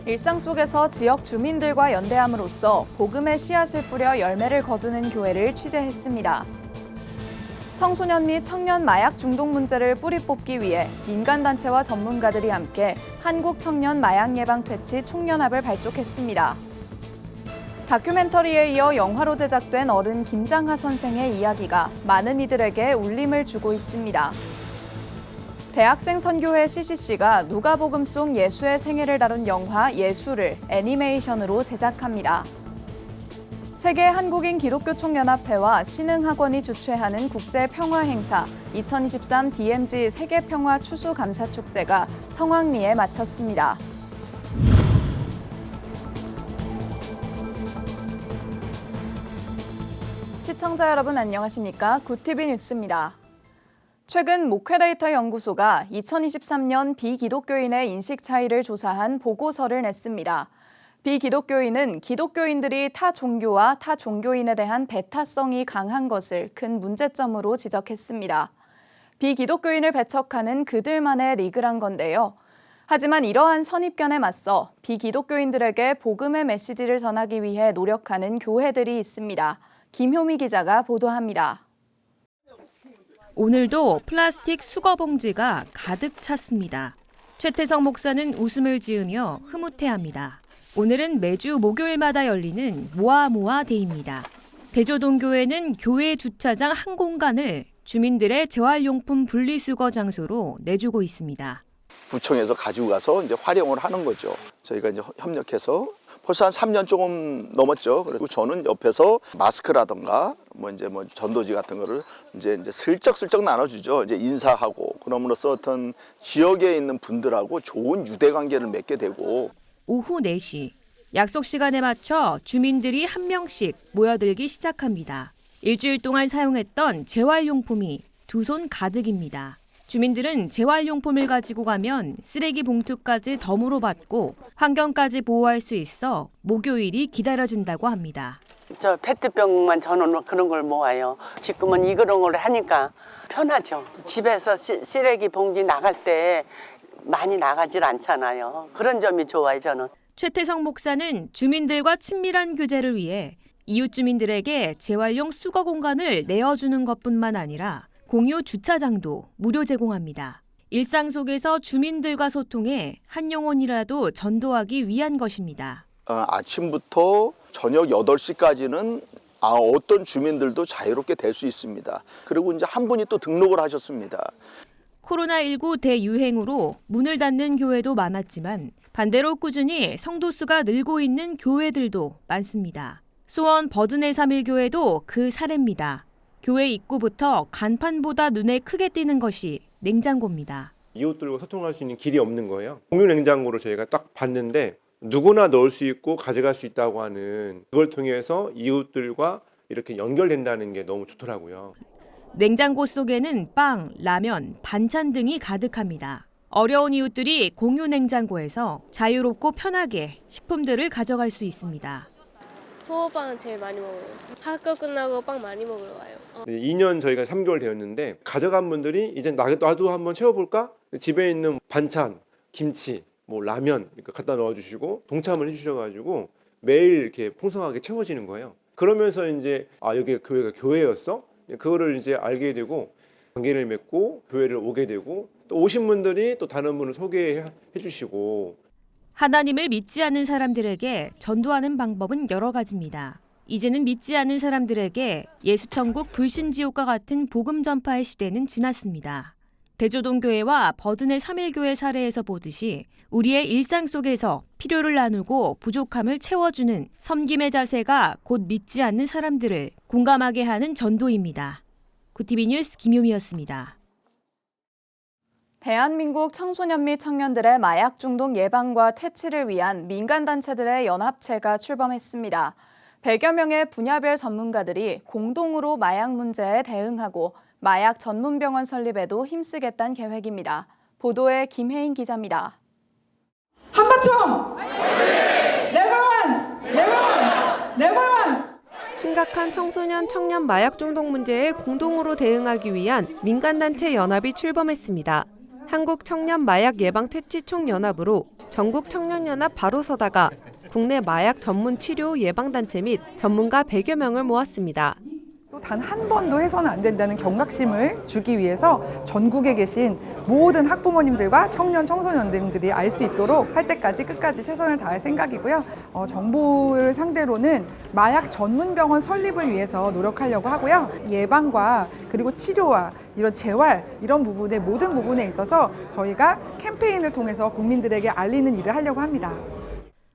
일상 속에서 지역 주민들과 연대함으로써 복음의 씨앗을 뿌려 열매를 거두는 교회를 취재했습니다. 청소년 및 청년 마약 중독 문제를 뿌리 뽑기 위해 민간단체와 전문가들이 함께 한국 청년 마약 예방 퇴치 총연합을 발족했습니다. 다큐멘터리에 이어 영화로 제작된 어른 김장하 선생의 이야기가 많은 이들에게 울림을 주고 있습니다. 대학생 선교회 CCC가 누가복음 속 예수의 생애를 다룬 영화 예수를 애니메이션으로 제작합니다. 세계 한국인 기독교 총연합회와 신흥학원이 주최하는 국제평화행사 2023 DMZ 세계평화 추수감사축제가 성황리에 마쳤습니다. 시청자 여러분 안녕하십니까? 굿TV 뉴스입니다. 최근 목회데이터 연구소가 2023년 비기독교인의 인식 차이를 조사한 보고서를 냈습니다. 비기독교인은 기독교인들이 타 종교와 타 종교인에 대한 배타성이 강한 것을 큰 문제점으로 지적했습니다. 비기독교인을 배척하는 그들만의 리그란 건데요. 하지만 이러한 선입견에 맞서 비기독교인들에게 복음의 메시지를 전하기 위해 노력하는 교회들이 있습니다. 김효미 기자가 보도합니다. 오늘도 플라스틱 수거봉지가 가득 찼습니다. 최태성 목사는 웃음을 지으며 흐뭇해합니다. 오늘은 매주 목요일마다 열리는 모아모아 데이입니다. 대조동교회는 교회 주차장 한 공간을 주민들의 재활용품 분리수거 장소로 내주고 있습니다. 구청에서 가지고 가서 이제 활용을 하는 거죠. 저희가 이제 협력해서 벌써 한 3년 조금 넘었죠. 그리고 저는 옆에서 마스크라던가 전도지 같은 거를 이제 슬쩍슬쩍 나눠주죠. 이제 인사하고 그럼으로써 어떤 지역에 있는 분들하고 좋은 유대 관계를 맺게 되고. 오후 4시 약속 시간에 맞춰 주민들이 한 명씩 모여들기 시작합니다. 일주일 동안 사용했던 재활용품이 두 손 가득입니다. 주민들은 재활용품을 가지고 가면 쓰레기 봉투까지 덤으로 받고 환경까지 보호할 수 있어 목요일이 기다려진다고 합니다. 저 페트병만 저는 그런 걸 모아요. 지금은 이런 걸 하니까 편하죠. 집에서 쓰레기 봉지 나갈 때 많이 나가질 않잖아요. 그런 점이 좋아요, 저는. 최태성 목사는 주민들과 친밀한 교제를 위해 이웃 주민들에게 재활용 수거 공간을 내어주는 것뿐만 아니라 공유 주차장도 무료 제공합니다. 일상 속에서 주민들과 소통해 한 영혼이라도 전도하기 위한 것입니다. 아침부터 저녁 8시까지는 어떤 주민들도 자유롭게 될 수 있습니다. 그리고 이제 한 분이 또 등록을 하셨습니다. 코로나19 대유행으로 문을 닫는 교회도 많았지만 반대로 꾸준히 성도 수가 늘고 있는 교회들도 많습니다. 수원 버든의 3.1교회도 그 사례입니다. 교회 입구부터 간판보다 눈에 크게 띄는 것이 냉장고입니다. 이웃들과 소통할 수 있는 길이 없는 거예요. 공유 냉장고를 저희가 딱 봤는데 누구나 넣을 수 있고 가져갈 수 있다고 하는 그걸 통해서 이웃들과 이렇게 연결된다는 게 너무 좋더라고요. 냉장고 속에는 빵, 라면, 반찬 등이 가득합니다. 어려운 이웃들이 공유 냉장고에서 자유롭고 편하게 식품들을 가져갈 수 있습니다. 소어빵은 제일 많이 먹어요. 학교 끝나고 빵 많이 먹으러 와요. 2년 저희가 3개월 되었는데 가져간 분들이 이제 나도 한번 채워볼까? 집에 있는 반찬, 김치, 라면 이렇게 갖다 넣어주시고 동참을 해주셔가지고 매일 이렇게 풍성하게 채워지는 거예요. 그러면서 이제 여기 교회가 교회였어? 그거를 이제 알게 되고 관계를 맺고 교회를 오게 되고 또 오신 분들이 또 다른 분을 소개해 주시고. 하나님을 믿지 않는 사람들에게 전도하는 방법은 여러 가지입니다. 이제는 믿지 않는 사람들에게 예수천국 불신지옥과 같은 복음 전파의 시대는 지났습니다. 대조동교회와 버든의 3.1교회 사례에서 보듯이 우리의 일상 속에서 필요를 나누고 부족함을 채워주는 섬김의 자세가 곧 믿지 않는 사람들을 공감하게 하는 전도입니다. 굿TV 뉴스 김효미였습니다. 대한민국 청소년 및 청년들의 마약 중독 예방과 퇴치를 위한 민간단체들의 연합체가 출범했습니다. 100여 명의 분야별 전문가들이 공동으로 마약 문제에 대응하고 마약 전문병원 설립에도 힘쓰겠다는 계획입니다. 보도에 김혜인 기자입니다. 한마총! Never once! Never once! Never once! 심각한 청소년 청년 마약 중독 문제에 공동으로 대응하기 위한 민간단체 연합이 출범했습니다. 한국 청년 마약 예방 퇴치 총연합으로 전국 청년연합 바로 서다가 국내 마약 전문 치료 예방단체 및 전문가 100여 명을 모았습니다. 또 단 한 번도 해서는 안 된다는 경각심을 주기 위해서 전국에 계신 모든 학부모님들과 청년 청소년들이 알 수 있도록 할 때까지 끝까지 최선을 다할 생각이고요. 정부를 상대로는 마약 전문 병원 설립을 위해서 노력하려고 하고요. 예방과 그리고 치료와 이런 재활 이런 부분에 모든 부분에 있어서 저희가 캠페인을 통해서 국민들에게 알리는 일을 하려고 합니다.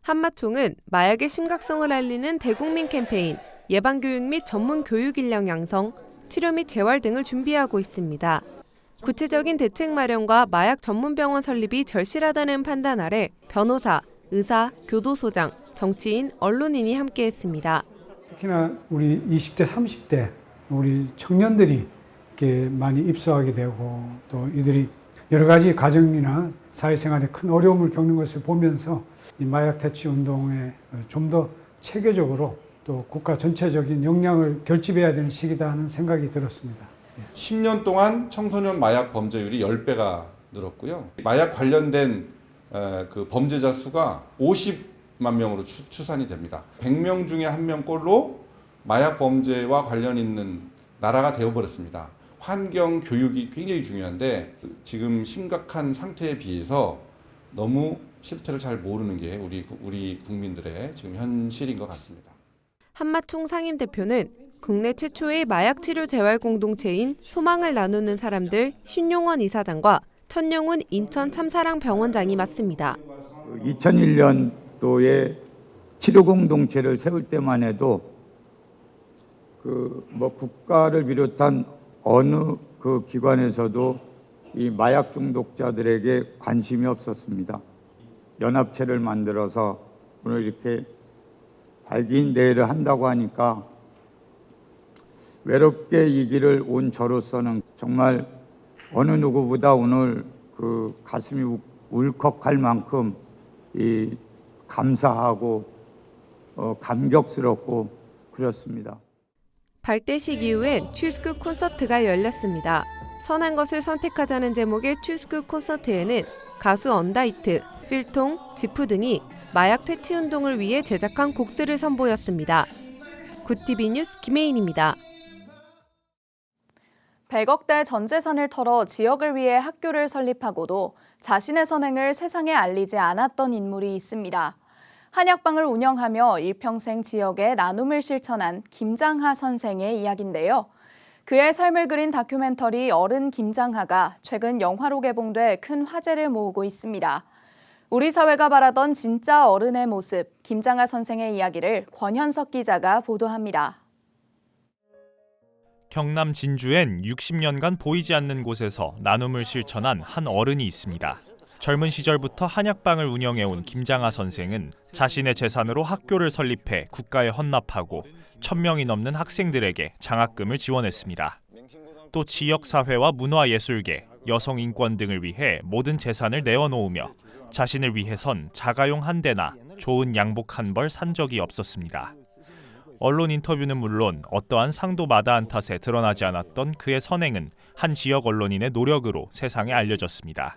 한마총은 마약의 심각성을 알리는 대국민 캠페인, 예방교육 및 전문 교육 인력 양성, 치료 및 재활 등을 준비하고 있습니다. 구체적인 대책 마련과 마약 전문병원 설립이 절실하다는 판단 아래 변호사, 의사, 교도소장, 정치인, 언론인이 함께했습니다. 특히나 우리 20대, 30대 우리 청년들이 이렇게 많이 입소하게 되고 또 이들이 여러 가지 가정이나 사회생활에 큰 어려움을 겪는 것을 보면서 이 마약 퇴치 운동에 좀 더 체계적으로 또 국가 전체적인 역량을 결집해야 되는 시기다 하는 생각이 들었습니다. 10년 동안 청소년 마약 범죄율이 10배가 늘었고요. 마약 관련된 그 범죄자 수가 50만 명으로 추산이 됩니다. 100명 중에 1명꼴로 마약 범죄와 관련 있는 나라가 되어버렸습니다. 환경, 교육이 굉장히 중요한데 지금 심각한 상태에 비해서 너무 실태를 잘 모르는 게 우리 국민들의 지금 현실인 것 같습니다. 한마총 상임대표는 국내 최초의 마약 치료 재활 공동체인 소망을 나누는 사람들 신용원 이사장과 천용훈 인천 참사랑 병원장이 맡습니다. 2001년도에 치료 공동체를 세울 때만 해도 국가를 비롯한 어느 그 기관에서도 이 마약 중독자들에게 관심이 없었습니다. 연합체를 만들어서 오늘 이렇게 발기인 대회를 한다고 하니까 외롭게 이 길을 온 저로서는 정말 어느 누구보다 오늘 그 가슴이 울컥할 만큼 이 감사하고 감격스럽고 그렇습니다. 발대식 이후엔 취스크 콘서트가 열렸습니다. 선한 것을 선택하자는 제목의 취스크 콘서트에는 가수 언다이트, 필통, 지프 등이 마약 퇴치 운동을 위해 제작한 곡들을 선보였습니다. 굿TV 뉴스 김혜인입니다. 100억대 전 재산을 털어 지역을 위해 학교를 설립하고도 자신의 선행을 세상에 알리지 않았던 인물이 있습니다. 한약방을 운영하며 일평생 지역에 나눔을 실천한 김장하 선생의 이야기인데요. 그의 삶을 그린 다큐멘터리 어른 김장하가 최근 영화로 개봉돼 큰 화제를 모으고 있습니다. 우리 사회가 바라던 진짜 어른의 모습, 김장하 선생의 이야기를 권현석 기자가 보도합니다. 경남 진주엔 60년간 보이지 않는 곳에서 나눔을 실천한 한 어른이 있습니다. 젊은 시절부터 한약방을 운영해온 김장하 선생은 자신의 재산으로 학교를 설립해 국가에 헌납하고 1000명이 넘는 학생들에게 장학금을 지원했습니다. 또 지역사회와 문화예술계, 여성인권 등을 위해 모든 재산을 내어놓으며 자신을 위해선 자가용 한 대나 좋은 양복 한 벌 산 적이 없었습니다. 언론 인터뷰는 물론 어떠한 상도 마다한 탓에 드러나지 않았던 그의 선행은 한 지역 언론인의 노력으로 세상에 알려졌습니다.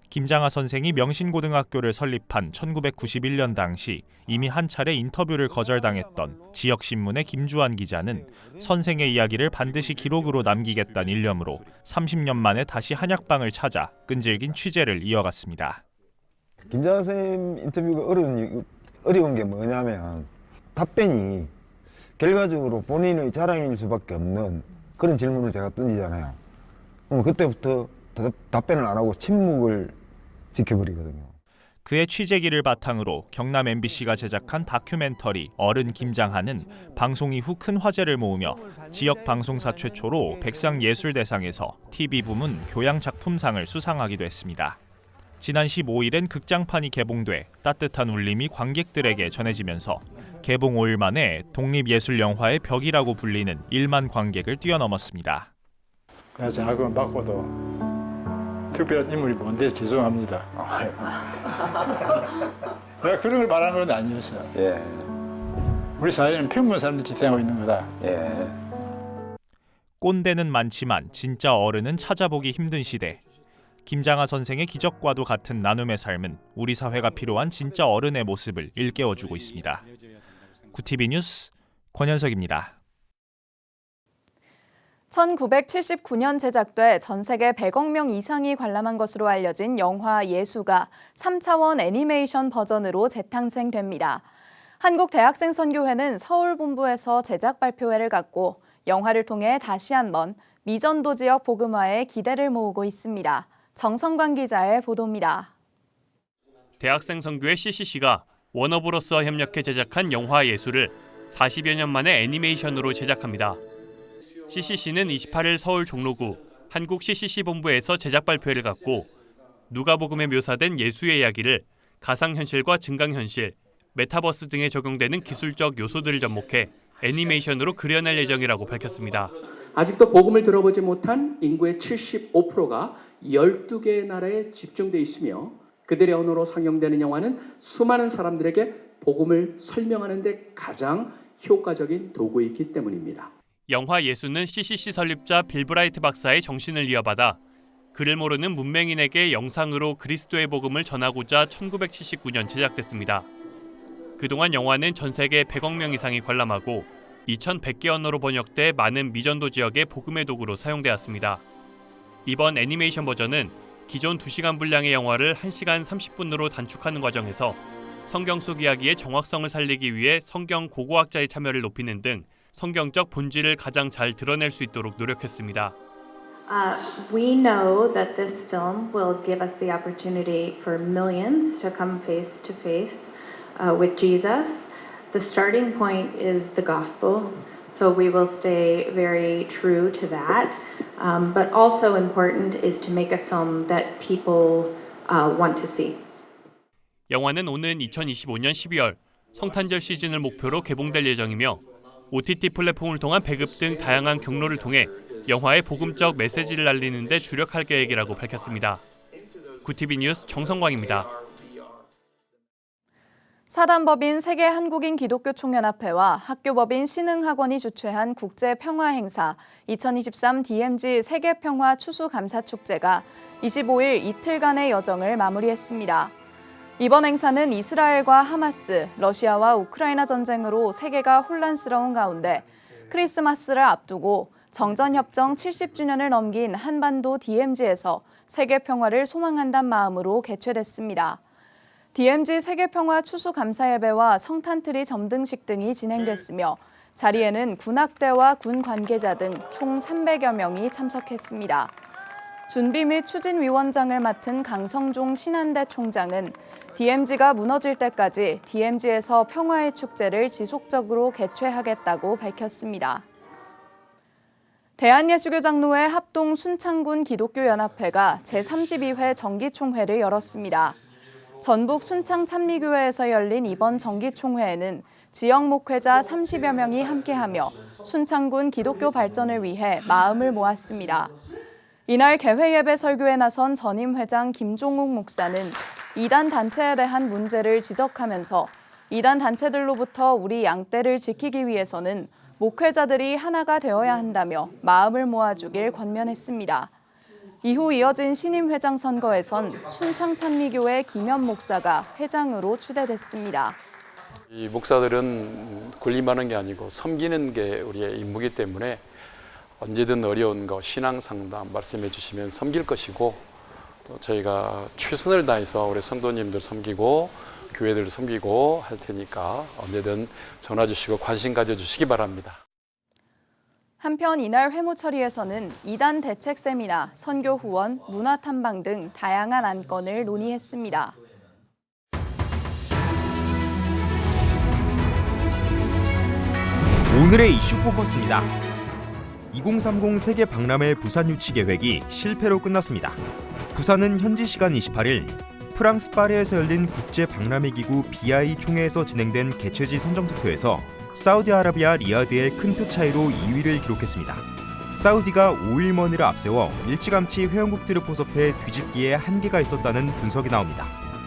김장하 선생이 명신고등학교를 설립한 1991년 당시 이미 한 차례 인터뷰를 거절당했던 지역신문의 김주환 기자는 선생의 이야기를 반드시 기록으로 남기겠다는 일념으로 30년 만에 다시 한약방을 찾아 끈질긴 취재를 이어갔습니다. 김장하 선생님 인터뷰가 어려운 게 뭐냐면 답변이 결과적으로 본인의 자랑일 수밖에 없는 그런 질문을 제가 던지잖아요. 그럼 그때부터 답변을 안 하고 침묵을 지켜버리거든요. 그의 취재기를 바탕으로 경남 MBC가 제작한 다큐멘터리 어른 김장하는 방송 이후 큰 화제를 모으며 지역 방송사 최초로 백상예술대상에서 TV 부문 교양작품상을 수상하기도 했습니다. 지난 15일엔 극장판이 개봉돼 따뜻한 울림이 관객들에게 전해지면서 개봉 5일 만에 독립예술영화의 벽이라고 불리는 1만 관객을 뛰어넘었습니다. 그냥 장학금을 받고도 특별한 인물이 뭔데 죄송합니다. 내가 그런 걸 말하는 건 아니었어요. 예. 우리 사회는 평범한 사람들이 지탱하고 있는 거다. 예. 꼰대는 많지만 진짜 어른은 찾아보기 힘든 시대. 김장하 선생의 기적과도 같은 나눔의 삶은 우리 사회가 필요한 진짜 어른의 모습을 일깨워주고 있습니다. 구티비 뉴스 권현석입니다. 1979년 제작돼 전 세계 100억 명 이상이 관람한 것으로 알려진 영화 예수가 3차원 애니메이션 버전으로 재탄생됩니다. 한국대학생선교회는 서울본부에서 제작 발표회를 갖고 영화를 통해 다시 한번 미전도 지역 복음화에 기대를 모으고 있습니다. 정성관 기자의 보도입니다. 대학생선교회 CCC가 워너브로스와 협력해 제작한 영화 예수를 40여 년 만에 애니메이션으로 제작합니다. CCC는 28일 서울 종로구 한국 CCC 본부에서 제작 발표회를 갖고 누가복음에 묘사된 예수의 이야기를 가상현실과 증강현실, 메타버스 등에 적용되는 기술적 요소들을 접목해 애니메이션으로 그려낼 예정이라고 밝혔습니다. 아직도 복음을 들어보지 못한 인구의 75%가 12개의 나라에 집중돼 있으며 그들의 언어로 상영되는 영화는 수많은 사람들에게 복음을 설명하는 데 가장 효과적인 도구이기 때문입니다. 영화 예수는 CCC 설립자 빌 브라이트 박사의 정신을 이어받아 그를 모르는 문맹인에게 영상으로 그리스도의 복음을 전하고자 1979년 제작됐습니다. 그동안 영화는 전 세계 100억 명 이상이 관람하고 2,100개 언어로 번역돼 많은 미전도 지역의 복음의 도구로 사용되었습니다. 이번 애니메이션 버전은 기존 2시간 분량의 영화를 1시간 30분으로 단축하는 과정에서 성경 속 이야기의 정확성을 살리기 위해 성경 고고학자의 참여를 높이는 등 성경적 본질을 가장 잘 드러낼 수 있도록 노력했습니다. We know that this film will give us the opportunity for millions to come face to face with Jesus. The starting point is the gospel, so we will stay very true to that. But also important is to make a film that people want to see. 영화는 오는 2025년 12월 성탄절 시즌을 목표로 개봉될 예정이며 OTT 플랫폼을 통한 배급 등 다양한 경로를 통해 영화의 복음적 메시지를 알리는 데 주력할 계획이라고 밝혔습니다. 구티비 뉴스 정성광입니다. 사단법인 세계한국인기독교총연합회와 학교법인 신흥학원이 주최한 국제평화행사 2023 DMZ 세계평화 추수감사축제가 25일 이틀간의 여정을 마무리했습니다. 이번 행사는 이스라엘과 하마스, 러시아와 우크라이나 전쟁으로 세계가 혼란스러운 가운데 크리스마스를 앞두고 정전협정 70주년을 넘긴 한반도 DMZ에서 세계 평화를 소망한다는 마음으로 개최됐습니다. DMZ 세계평화 추수감사예배와 성탄트리 점등식 등이 진행됐으며 자리에는 군악대와 군 관계자 등 총 300여 명이 참석했습니다. 준비 및 추진위원장을 맡은 강성종 신한대 총장은 DMZ가 무너질 때까지 DMZ에서 평화의 축제를 지속적으로 개최하겠다고 밝혔습니다. 대한예수교장로회 합동 순창군 기독교연합회가 제32회 정기총회를 열었습니다. 전북 순창 찬미교회에서 열린 이번 정기총회에는 지역 목회자 30여 명이 함께하며 순창군 기독교 발전을 위해 마음을 모았습니다. 이날 개회예배 설교에 나선 전임회장 김종욱 목사는 이단 단체에 대한 문제를 지적하면서 이단 단체들로부터 우리 양떼를 지키기 위해서는 목회자들이 하나가 되어야 한다며 마음을 모아주길 권면했습니다. 이후 이어진 신임회장 선거에선 순창찬미교회 김현 목사가 회장으로 추대됐습니다. 이 목사들은 군림하는 게 아니고 섬기는 게 우리의 임무이기 때문에 언제든 어려운 거 신앙 상담 말씀해 주시면 섬길 것이고 또 저희가 최선을 다해서 우리 성도님들 섬기고 교회들 섬기고 할 테니까 언제든 전화 주시고 관심 가져주시기 바랍니다. 한편 이날 회무 처리에서는 이단 대책 세미나, 선교 후원, 문화 탐방 등 다양한 안건을 논의했습니다. 오늘의 이슈 포커스입니다. 2030 세계 박람회 부산 유치 계획이 실패로 끝났습니다. 부산은 현지 시간 28일 프랑스 파리에서 열린 국제 박람회 기구 BI 총회에서 진행된 개최지 선정 투표에서 사우디아라비아 리야드의 큰 표 차이로 2위를 기록했습니다. 사우디가 5일 머니를 앞세워 일찌감치 회원국들을 포섭해 뒤집기에 한계가 있었다는 분석이 나옵니다.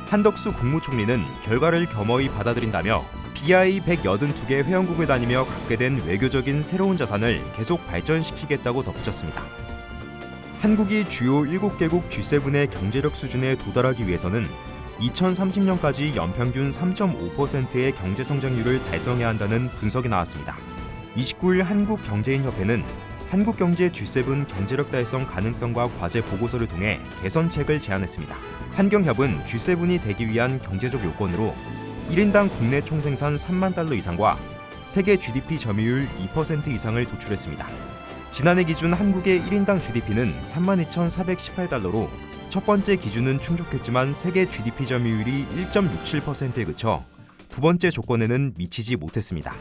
한덕수 국무총리는 결과를 겸허히 받아들인다며 BI 182개 회원국을 다니며 갖게 된 외교적인 새로운 자산을 계속 발전시키겠다고 덧붙였습니다. 한국이 주요 7개국 G7의 경제력 수준에 도달하기 위해서는 2030년까지 연평균 3.5%의 경제 성장률을 달성해야 한다는 분석이 나왔습니다. 29일 한국경제인협회는 한국경제 G7 경제력 달성 가능성과 과제 보고서를 통해 개선책을 제안했습니다. 한경협은 G7이 되기 위한 경제적 요건으로 1인당 국내 총생산 3만 달러 이상과 세계 GDP 점유율 2% 이상을 도출했습니다. 지난해 기준 한국의 1인당 GDP는 32,418달러로 첫 번째 기준은 충족했지만 세계 GDP 점유율이 1.67%에 그쳐 두 번째 조건에는 미치지 못했습니다.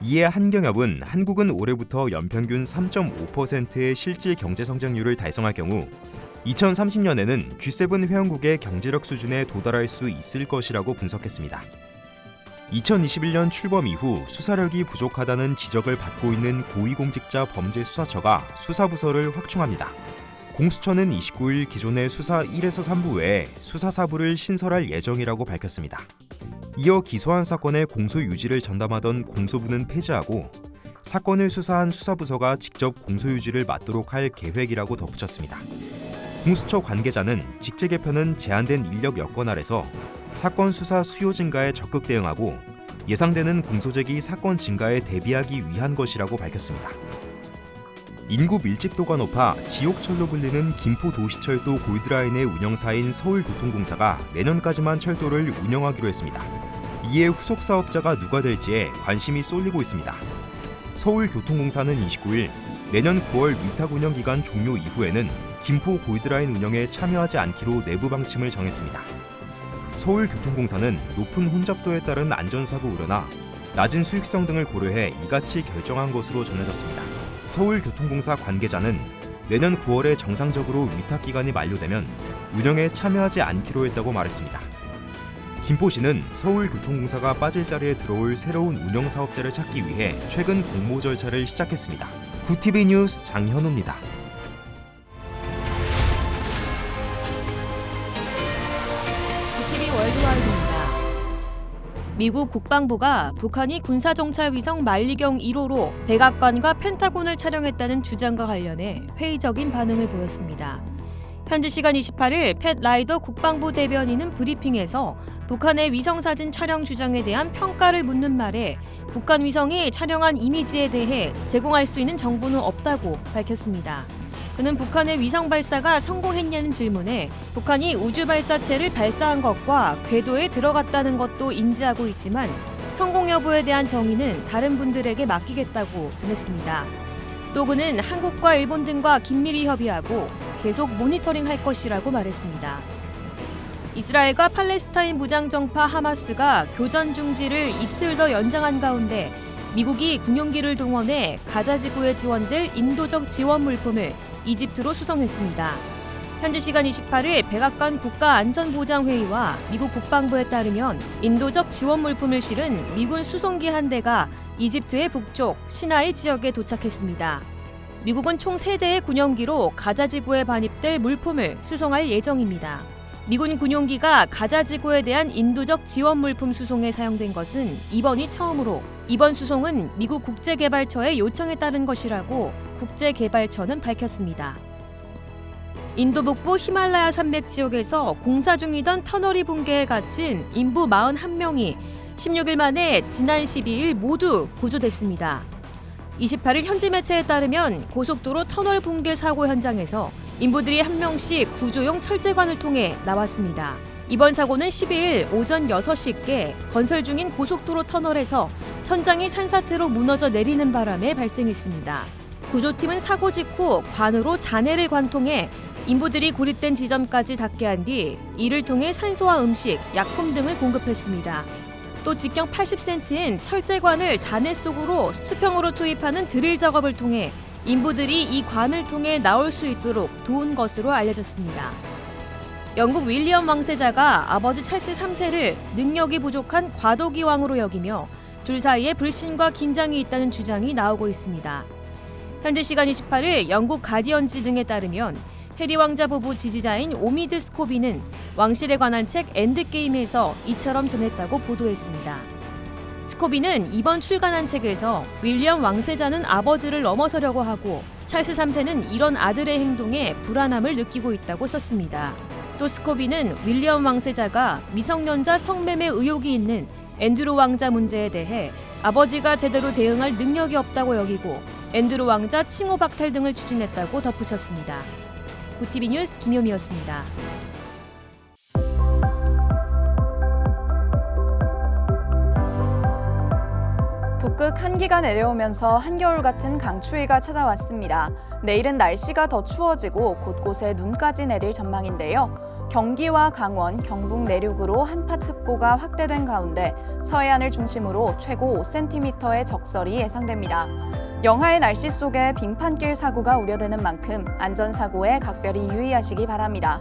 이에 한경협은 한국은 올해부터 연평균 3.5%의 실질 경제 성장률을 달성할 경우 2030년에는 G7 회원국의 경제력 수준에 도달할 수 있을 것이라고 분석했습니다. 2021년 출범 이후 수사력이 부족하다는 지적을 받고 있는 고위공직자 범죄수사처가 수사부서를 확충합니다. 공수처는 29일 기존의 수사 1에서 3부 외에 수사 4부를 신설할 예정이라고 밝혔습니다. 이어 기소한 사건의 공소 유지를 전담하던 공소부는 폐지하고 사건을 수사한 수사부서가 직접 공소 유지를 맡도록 할 계획이라고 덧붙였습니다. 공수처 관계자는 직제 개편은 제한된 인력 여건 아래서 사건 수사 수요 증가에 적극 대응하고 예상되는 공소제기 사건 증가에 대비하기 위한 것이라고 밝혔습니다. 인구 밀집도가 높아 지옥철로 불리는 김포도시철도 골드라인의 운영사인 서울교통공사가 내년까지만 철도를 운영하기로 했습니다. 이에 후속 사업자가 누가 될지에 관심이 쏠리고 있습니다. 서울교통공사는 29일 내년 9월 위탁 운영 기간 종료 이후에는 김포 골드라인 운영에 참여하지 않기로 내부 방침을 정했습니다. 서울교통공사는 높은 혼잡도에 따른 안전사고 우려나 낮은 수익성 등을 고려해 이같이 결정한 것으로 전해졌습니다. 서울교통공사 관계자는 내년 9월에 정상적으로 위탁 기간이 만료되면 운영에 참여하지 않기로 했다고 말했습니다. 김포시는 서울교통공사가 빠질 자리에 들어올 새로운 운영 사업자를 찾기 위해 최근 공모 절차를 시작했습니다. 구TV 뉴스 장현우입니다. 구TV 월드와이드입니다. 미국 국방부가 북한이 군사정찰 위성 만리경 1호로 백악관과 펜타곤을 촬영했다는 주장과 관련해 회의적인 반응을 보였습니다. 현지 시간 28일 팻 라이더 국방부 대변인은 브리핑에서 북한의 위성사진 촬영 주장에 대한 평가를 묻는 말에 북한 위성이 촬영한 이미지에 대해 제공할 수 있는 정보는 없다고 밝혔습니다. 그는 북한의 위성 발사가 성공했냐는 질문에 북한이 우주 발사체를 발사한 것과 궤도에 들어갔다는 것도 인지하고 있지만 성공 여부에 대한 정의는 다른 분들에게 맡기겠다고 전했습니다. 또 그는 한국과 일본 등과 긴밀히 협의하고 계속 모니터링할 것이라고 말했습니다. 이스라엘과 팔레스타인 무장정파 하마스가 교전 중지를 이틀 더 연장한 가운데 미국이 군용기를 동원해 가자 지구에 지원될 인도적 지원 물품을 이집트로 수송했습니다. 현지 시간 28일 백악관 국가안전보장회의와 미국 국방부에 따르면 인도적 지원 물품을 실은 미군 수송기 한 대가 이집트의 북쪽 시나이 지역에 도착했습니다. 미국은 총 3대의 군용기로 가자 지구에 반입될 물품을 수송할 예정입니다. 미군 군용기가 가자 지구에 대한 인도적 지원 물품 수송에 사용된 것은 이번이 처음으로 이번 수송은 미국 국제개발처의 요청에 따른 것이라고 국제개발처는 밝혔습니다. 인도 북부 히말라야 산맥 지역에서 공사 중이던 터널이 붕괴해 갇힌 인부 41명이 16일 만에 지난 12일 모두 구조됐습니다. 28일 현지 매체에 따르면 고속도로 터널 붕괴 사고 현장에서 인부들이 한 명씩 구조용 철제관을 통해 나왔습니다. 이번 사고는 12일 오전 6시께 건설 중인 고속도로 터널에서 천장이 산사태로 무너져 내리는 바람에 발생했습니다. 구조팀은 사고 직후 관으로 잔해를 관통해 인부들이 고립된 지점까지 닿게 한 뒤 이를 통해 산소와 음식, 약품 등을 공급했습니다. 또 직경 80cm인 철제관을 잔해 속으로 수평으로 투입하는 드릴 작업을 통해 인부들이 이 관을 통해 나올 수 있도록 도운 것으로 알려졌습니다. 영국 윌리엄 왕세자가 아버지 찰스 3세를 능력이 부족한 과도기 왕으로 여기며 둘 사이에 불신과 긴장이 있다는 주장이 나오고 있습니다. 현지 시간 28일 영국 가디언지 등에 따르면 해리 왕자 부부 지지자인 오미드 스코비는 왕실에 관한 책 엔드게임에서 이처럼 전했다고 보도했습니다. 스코비는 이번 출간한 책에서 윌리엄 왕세자는 아버지를 넘어서려고 하고 찰스 3세는 이런 아들의 행동에 불안함을 느끼고 있다고 썼습니다. 또 스코비는 윌리엄 왕세자가 미성년자 성매매 의혹이 있는 앤드루 왕자 문제에 대해 아버지가 제대로 대응할 능력이 없다고 여기고 앤드루 왕자 칭호 박탈 등을 추진했다고 덧붙였습니다. 구티비 뉴스 김효미였습니다. 북극 한기가 내려오면서 한겨울 같은 강추위가 찾아왔습니다. 내일은 날씨가 더 추워지고 곳곳에 눈까지 내릴 전망인데요. 경기와 강원, 경북 내륙으로 한파특보가 확대된 가운데 서해안을 중심으로 최고 5cm의 적설이 예상됩니다. 영하의 날씨 속에 빙판길 사고가 우려되는 만큼 안전사고에 각별히 유의하시기 바랍니다.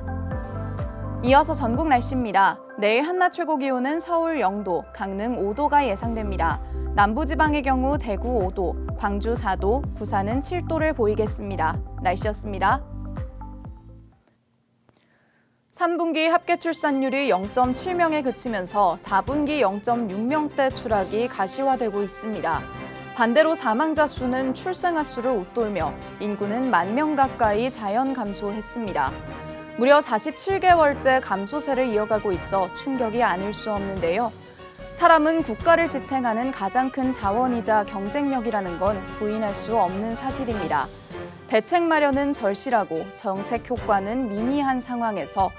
이어서 전국 날씨입니다. 내일 한낮 최고 기온은 서울 0도, 강릉 5도가 예상됩니다. 남부지방의 경우 대구 5도, 광주 4도, 부산은 7도를 보이겠습니다. 날씨였습니다. 3분기 합계 출산율이 0.7명에 그치면서 4분기 0.6명대 추락이 가시화되고 있습니다. 반대로 사망자 수는 출생아 수를 웃돌며 인구는 10,000명 가까이 자연 감소했습니다. 무려 47개월째 감소세를 이어가고 있어 충격이 아닐 수 없는데요. 사람은 국가를 지탱하는 가장 큰 자원이자 경쟁력이라는 건 부인할 수 없는 사실입니다. 대책 마련은 절실하고 정책 효과는 미미한 상황에서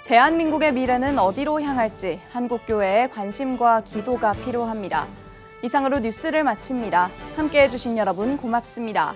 대한민국의 미래는 어디로 향할지 한국교회의 관심과 기도가 필요합니다. 이상으로 뉴스를 마칩니다. 함께해 주신 여러분 고맙습니다.